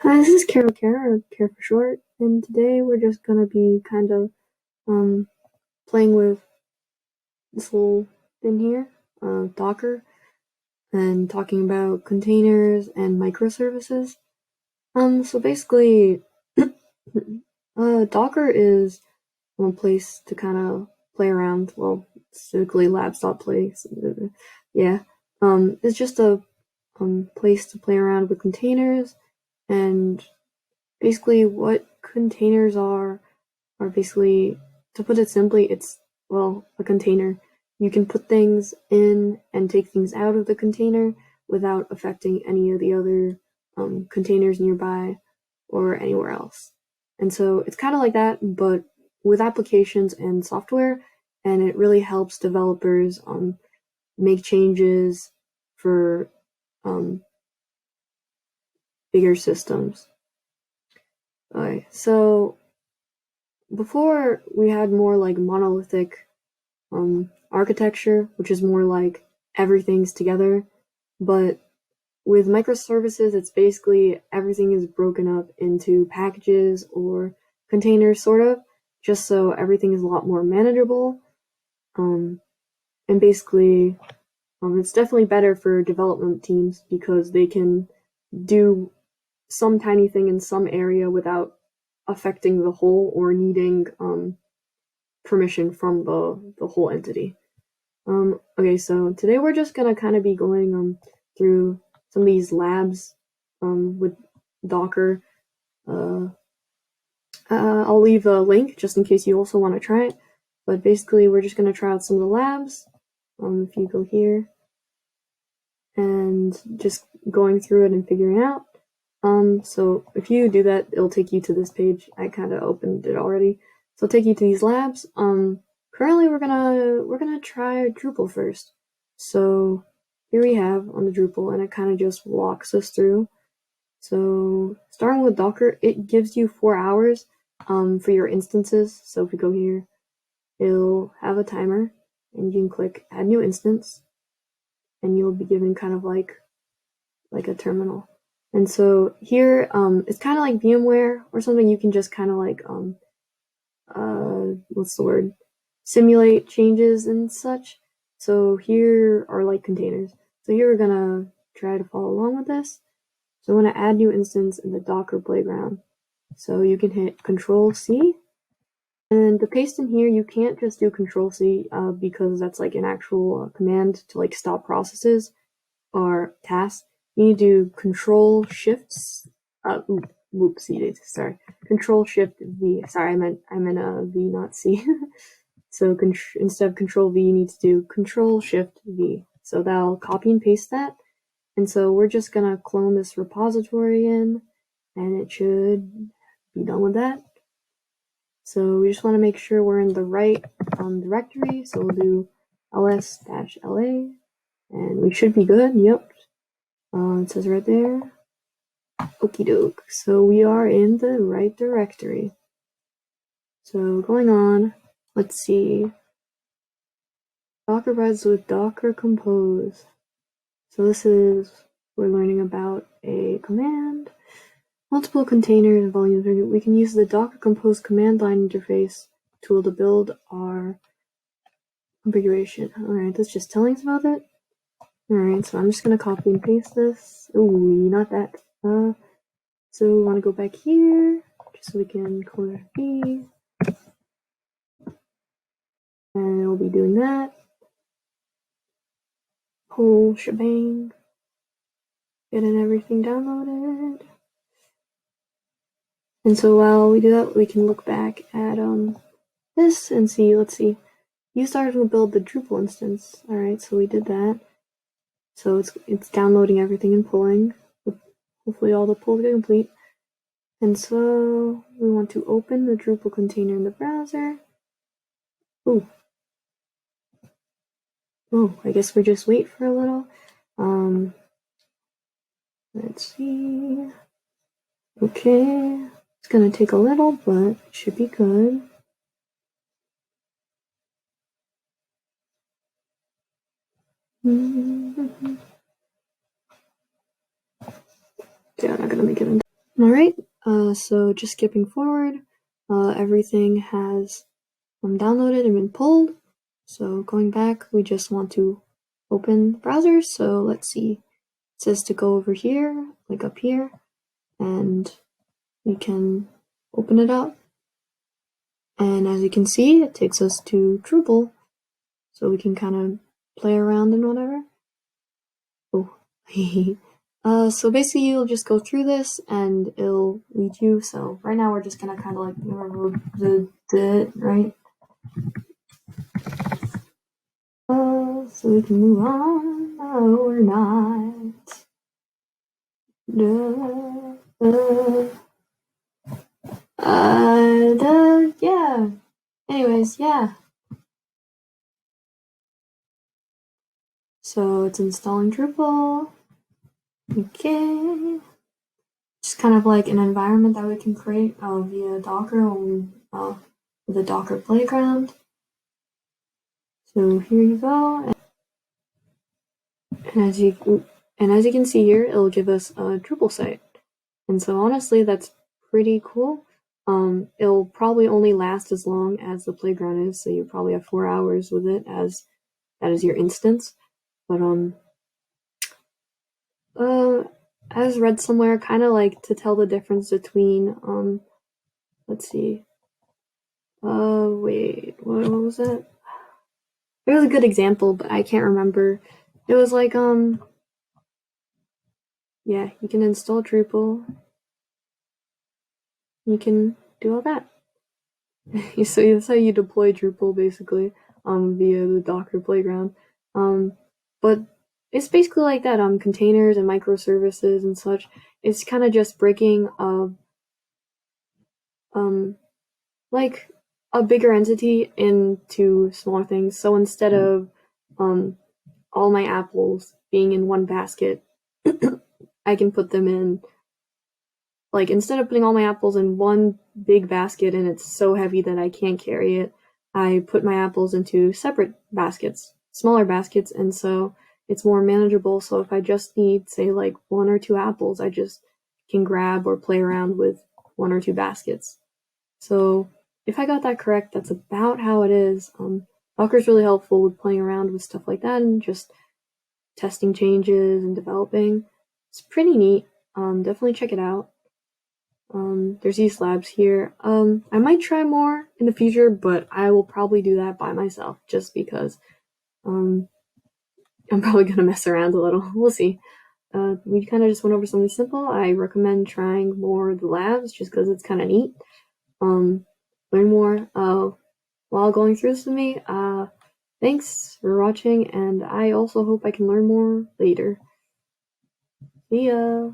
Hi, this is Carol Care, or Care for short, and today we're just gonna be kind of playing with this little thing here, Docker, and talking about containers and microservices. So basically, Docker is a place to kind of play around. Well, specifically labs.play. Yeah, it's just a place to play around with containers, and basically what containers are basically, to put it simply, it's, well, a container. You can put things in and take things out of the container without affecting any of the other containers nearby or anywhere else. And so it's kind of like that, but with applications and software, and it really helps developers make changes for bigger systems. Alright, so before we had more like monolithic architecture, which is more like everything's together, but with microservices, it's basically everything is broken up into packages or containers, sort of, just so everything is a lot more manageable. And basically, it's definitely better for development teams because they can do some tiny thing in some area without affecting the whole or needing permission from the whole entity. Okay, so today we're just gonna kind of be going through some of these labs with Docker. I'll leave a link just in case you also want to try it. But basically, we're just gonna try out some of the labs. If you go here and just going through it and figuring it out. So if you do that, it'll take you to this page. I kind of opened it already. So it'll take you to these labs. Currently we're gonna try Drupal first. So here we have on the Drupal, and it kind of just walks us through. So starting with Docker, it gives you 4 hours for your instances. So if we go here, it'll have a timer, and you can click Add New Instance, and you'll be given kind of like a terminal. And so here, it's kind of like VMware or something. You can just kind of like what's the word? Simulate changes and such. So here are like containers. So here we're gonna try to follow along with this. So I want to add new instance in the Docker playground. So you can hit Control C, and to paste in here, you can't just do Control C because that's like an actual command to like stop processes or tasks. You need to do Control Shifts. Whoopsie, sorry. Control Shift V. Sorry, I meant V, not C. So instead of Control V, you need to do Control Shift V. So that'll copy and paste that. And so we're just gonna clone this repository in, and it should be done with that. So we just want to make sure we're in the right directory. So we'll do ls-la, and we should be good. Yep. It says right there. Okie doke. So we are in the right directory. So going on, let's see. Docker provides with Docker Compose. So this is, we're learning about a command. Multiple containers and volumes. We can use the Docker Compose command line interface tool to build our configuration. Alright, that's just telling us about it. Alright, so I'm just going to copy and paste this. Ooh, not that. So we want to go back here, just so we can clone B. And we'll be doing that. Whole shebang. Getting everything downloaded. And so while we do that, we can look back at this and see, let's see. You started to build the Drupal instance. Alright, so we did that. So it's downloading everything and pulling. Hopefully all the pulls get complete. And so we want to open the Drupal container in the browser. Ooh. Oh, I guess we just wait for a little. Let's see. Okay. It's gonna take a little, but it should be good. Okay, I'm not gonna make it. Alright, so just skipping forward, everything has downloaded and been pulled. So going back, we just want to open the browser. So let's see, it says to go over here, like up here, and we can open it up. And as you can see, it takes us to Drupal, so we can kind of play around and whatever. Oh, so basically you'll just go through this and it'll lead you. So right now we're just gonna kind of like remember the right. So we can move on. No, we're not. Yeah. Anyways, yeah. So it's installing Drupal. Okay. Just kind of like an environment that we can create via Docker with a Docker playground. So here you go. And as you can see here, it'll give us a Drupal site. And so honestly, that's pretty cool. It'll probably only last as long as the playground is, so you probably have 4 hours with it as that is your instance. But I was read somewhere kind of like to tell the difference between let's see. Wait, what was it? It was a good example, but I can't remember. It was like yeah, you can install Drupal. You can do all that. So that's how you deploy Drupal basically, via the Docker playground. But it's basically like that, containers and microservices and such. It's kind of just breaking like a bigger entity into smaller things. So instead of all my apples being in one basket, I can put them in, like, instead of putting all my apples in one big basket and it's so heavy that I can't carry it, I put my apples into separate baskets, smaller baskets, and so it's more manageable. So if I just need, say, like 1 or 2 apples, I just can grab or play around with 1 or 2 baskets. So if I got that correct, that's about how it is. Docker's really helpful with playing around with stuff like that and just testing changes and developing. It's pretty neat. Definitely check it out. There's these labs here. I might try more in the future, but I will probably do that by myself just because I'm probably gonna mess around a little. We'll see. We kind of just went over something simple. I recommend trying more of the labs just because it's kind of neat. Learn more while going through this with me. Thanks for watching, and I also hope I can learn more later. See ya!